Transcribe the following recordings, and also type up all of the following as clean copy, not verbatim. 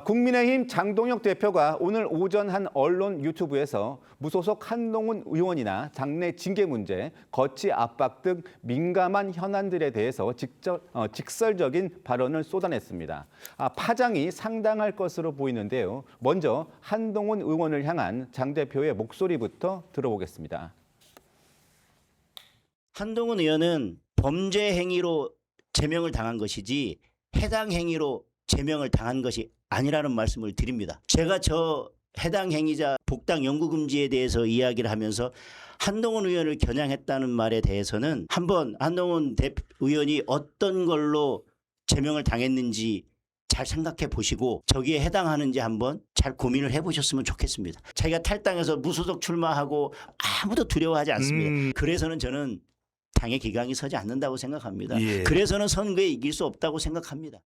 국민의힘 장동혁 대표가 오늘 오전 한 언론 유튜브에서 무소속 한동훈 의원이나 당내 징계 문제, 거취 압박 등 민감한 현안들에 대해서 직설적인 발언을 쏟아냈습니다. 파장이 상당할 것으로 보이는데요. 먼저 한동훈 의원을 향한 장 대표의 목소리부터 들어보겠습니다. 한동훈 의원은 범죄 행위로 제명을 당한 것이지 해당 행위로 제명을 당한 것이 아니라는 말씀을 드립니다. 제가 저 해당 행위자 복당 영구금지에 대해서 이야기를 하면서 한동훈 의원을 겨냥했다는 말에 대해서는 한번 한동훈 의원이 어떤 걸로 제명을 당했는지 잘 생각해 보시고 저기에 해당하는지 한번 잘 고민을 해보셨으면 좋겠습니다. 자기가 탈당해서 무소속 출마하고 아무도 두려워하지 않습니다. 그래서는 저는 당의 기강이 서지 않는다고 생각합니다. 예. 그래서는 선거에 이길 수 없다고 생각합니다.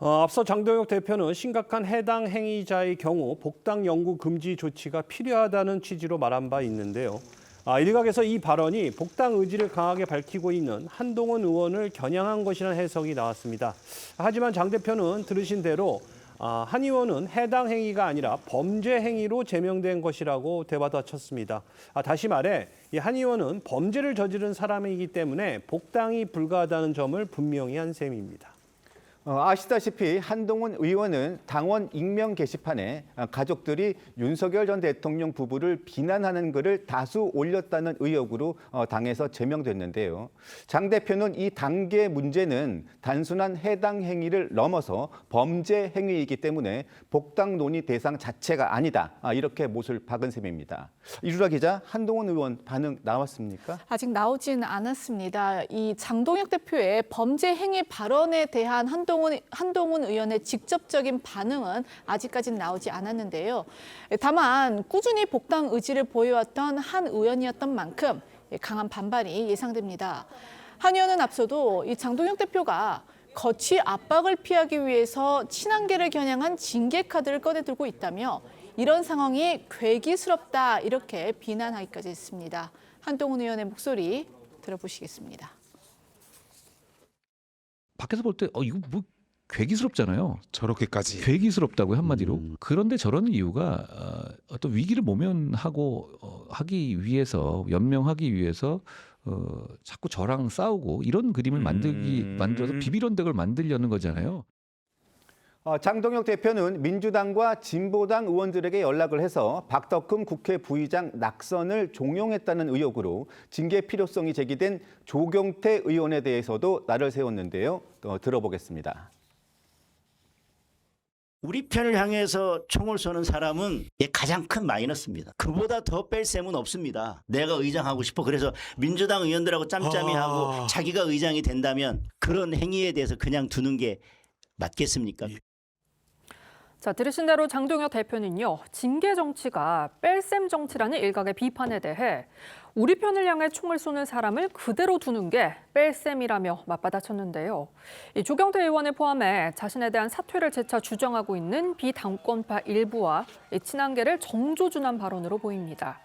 앞서 장동혁 대표는 심각한 해당 행위자의 경우 복당 영구 금지 조치가 필요하다는 취지로 말한 바 있는데요. 일각에서 이 발언이 복당 의지를 강하게 밝히고 있는 한동훈 의원을 겨냥한 것이라는 해석이 나왔습니다. 하지만 장 대표는 들으신 대로 한 의원은 해당 행위가 아니라 범죄 행위로 제명된 것이라고 되받아쳤습니다. 다시 말해 이 한 의원은 범죄를 저지른 사람이기 때문에 복당이 불가하다는 점을 분명히 한 셈입니다. 아시다시피 한동훈 의원은 당원 익명 게시판에 가족들이 윤석열 전 대통령 부부를 비난하는 글을 다수 올렸다는 의혹으로 당에서 제명됐는데요. 장 대표는 이 당계 문제는 단순한 해당 행위를 넘어서 범죄 행위이기 때문에 복당 논의 대상 자체가 아니다. 이렇게 못을 박은 셈입니다. 이루라 기자, 한동훈 의원 반응 나왔습니까? 아직 나오진 않았습니다. 이 장동혁 대표의 범죄 행위 발언에 대한 한동훈 의원의 직접적인 반응은 아직까지는 나오지 않았는데요. 다만 꾸준히 복당 의지를 보여왔던 한 의원이었던 만큼 강한 반발이 예상됩니다. 한 의원은 앞서도 이 장동혁 대표가 거취 압박을 피하기 위해서 친한계를 겨냥한 징계 카드를 꺼내들고 있다며 이런 상황이 괴기스럽다 이렇게 비난하기까지 했습니다. 한동훈 의원의 목소리 들어보시겠습니다. 밖에서 볼 때 이거 뭐 괴기스럽잖아요. 저렇게까지. 괴기스럽다고요, 한마디로. 그런데 저런 이유가 어떤 위기를 모면하고 하기 위해서, 연명하기 위해서 자꾸 저랑 싸우고 이런 그림을 만들어서 비비론덱을 만들려는 거잖아요. 장동혁 대표는 민주당과 진보당 의원들에게 연락을 해서 박덕흠 국회 부의장 낙선을 종용했다는 의혹으로 징계 필요성이 제기된 조경태 의원에 대해서도 날을 세웠는데요. 들어보겠습니다. 우리 편을 향해서 총을 쏘는 사람은 가장 큰 마이너스입니다. 그보다 더 뺄 셈은 없습니다. 내가 의장하고 싶어. 그래서 민주당 의원들하고 짬짬이 하고 자기가 의장이 된다면 그런 행위에 대해서 그냥 두는 게 맞겠습니까? 자, 들으신 대로 장동혁 대표는요, 징계 정치가 뺄셈 정치라는 일각의 비판에 대해 우리 편을 향해 총을 쏘는 사람을 그대로 두는 게 뺄셈이라며 맞받아쳤는데요. 이 조경태 의원을 포함해 자신에 대한 사퇴를 재차 주장하고 있는 비당권파 일부와 친한계를 정조준한 발언으로 보입니다.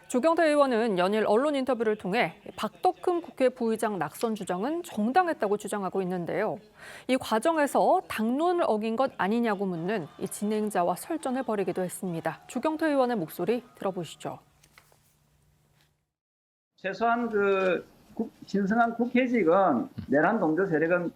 조경태 의원은 연일 언론 인터뷰를 통해 박덕흠 국회 부의장 낙선 주장은 정당했다고 주장하고 있는데요. 이 과정에서 당론을 어긴 것 아니냐고 묻는 이 진행자와 설전을 벌이기도 했습니다. 조경태 의원의 목소리 들어보시죠. 최소한 신성한 국회직은 내란 동조 세력은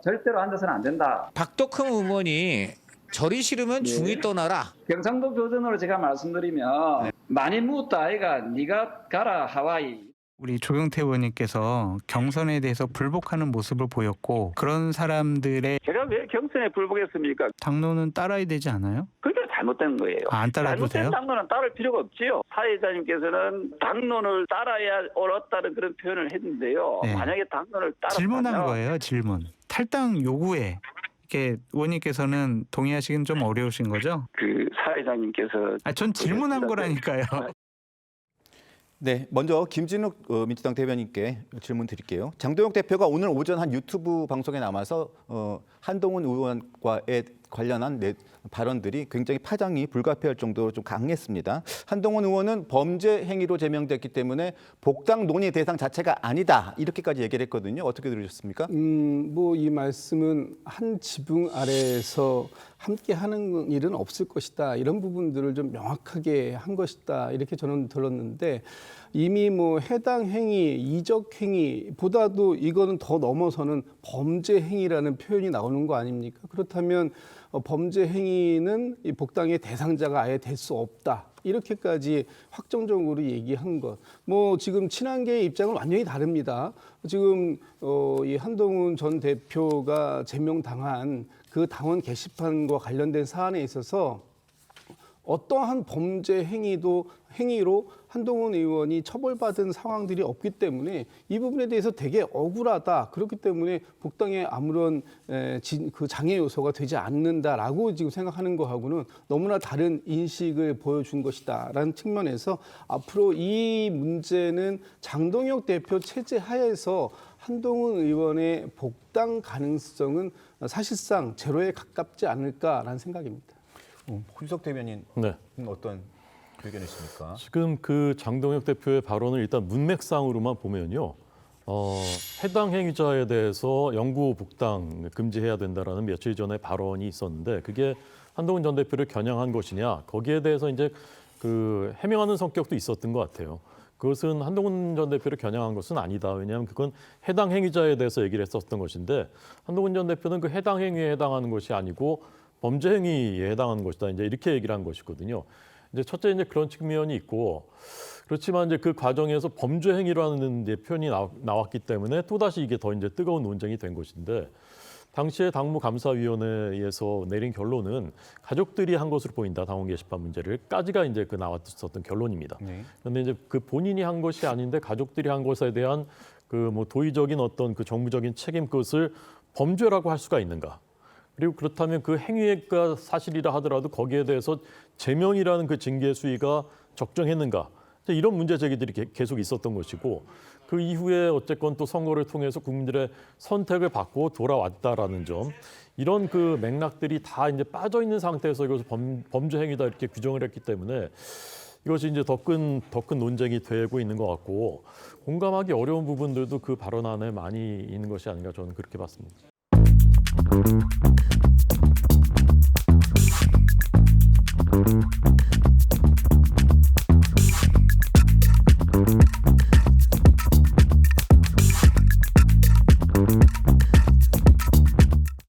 절대로 앉아서는 안 된다. 박덕흠 의원이 절이 싫으면 중이 떠나라. 경상도 교전으로 제가 말씀드리면 많이 묻다 아이가 네가 가라 하와이. 우리 조경태 의원님께서 경선에 대해서 불복하는 모습을 보였고 그런 사람들의 제가 왜 경선에 불복했습니까? 당론은 따라야 되지 않아요? 그게 잘못된 거예요. 안 따라도 돼요? 잘못된 당론은 따를 필요가 없지요. 사회자님께서는 당론을 따라야 옳았다는 그런 표현을 했는데요. 네. 만약에 당론을 따라 질문한 거예요. 질문. 탈당 요구에 이렇게 의원님께서는 동의하시기는 좀 어려우신 거죠? 그 사회자님께서 전 질문한 거라니까요. 네, 먼저 김진욱 민주당 대변인께 질문 드릴게요. 장동혁 대표가 오늘 오전 한 유튜브 방송에 나와서 한동훈 의원과의 관련한 발언들이 굉장히 파장이 불가피할 정도로 좀 강했습니다. 한동훈 의원은 범죄 행위로 제명됐기 때문에 복당 논의 대상 자체가 아니다 이렇게까지 얘기를 했거든요. 어떻게 들으셨습니까? 뭐 이 말씀은 한 지붕 아래에서 함께 하는 일은 없을 것이다. 이런 부분들을 좀 명확하게 한 것이다. 이렇게 저는 들었는데 이미 뭐 해당 행위, 이적 행위보다도 이거는 더 넘어서는 범죄 행위라는 표현이 나오는 거 아닙니까? 그렇다면 범죄 행위는 이 복당의 대상자가 아예 될 수 없다. 이렇게까지 확정적으로 얘기한 것. 뭐 지금 친한계의 입장은 완전히 다릅니다. 지금 이 한동훈 전 대표가 제명당한 그 당원 게시판과 관련된 사안에 있어서 어떠한 범죄 행위로 한동훈 의원이 처벌받은 상황들이 없기 때문에 이 부분에 대해서 되게 억울하다. 그렇기 때문에 복당에 아무런 그 장애 요소가 되지 않는다라고 지금 생각하는 거하고는 너무나 다른 인식을 보여준 것이다라는 측면에서 앞으로 이 문제는 장동혁 대표 체제 하에서 한동훈 의원의 복당 가능성은 사실상 제로에 가깝지 않을까라는 생각입니다. 훈석 대변인 네. 어떤 의견이십니까? 지금 그 장동혁 대표의 발언을 일단 문맥상으로만 보면요. 해당 행위자에 대해서 영구 복당 금지해야 된다라는 며칠 전에 발언이 있었는데 그게 한동훈 전 대표를 겨냥한 것이냐 거기에 대해서 이제 그 해명하는 성격도 있었던 것 같아요. 그것은 한동훈 전 대표를 겨냥한 것은 아니다. 왜냐하면 그건 해당 행위자에 대해서 얘기를 했었던 것인데 한동훈 전 대표는 그 해당 행위에 해당하는 것이 아니고 범죄 행위에 해당하는 것이다. 이제 이렇게 얘기를 한 것이거든요. 이제 첫째 이제 그런 측면이 있고 그렇지만 이제 그 과정에서 범죄 행위라는 이제 표현이 나왔기 때문에 또 다시 이게 더 이제 뜨거운 논쟁이 된 것인데 당시에 당무감사위원회에서 내린 결론은 가족들이 한 것으로 보인다. 당원 게시판 문제를까지가 이제 그 나왔었던 결론입니다. 그런데 이제 그 본인이 한 것이 아닌데 가족들이 한 것에 대한 그 뭐 도의적인 어떤 그 정부적인 책임 그것을 범죄라고 할 수가 있는가? 그리고 그렇다면 그 행위가 사실이라 하더라도 거기에 대해서 제명이라는 그 징계 수위가 적정했는가? 이런 문제 제기들이 계속 있었던 것이고 그 이후에 어쨌건 또 선거를 통해서 국민들의 선택을 받고 돌아왔다라는 점 이런 그 맥락들이 다 이제 빠져 있는 상태에서 이것을 범죄 행위다 이렇게 규정을 했기 때문에 이것이 이제 더 큰 논쟁이 되고 있는 것 같고 공감하기 어려운 부분들도 그 발언 안에 많이 있는 것이 아닌가 저는 그렇게 봤습니다.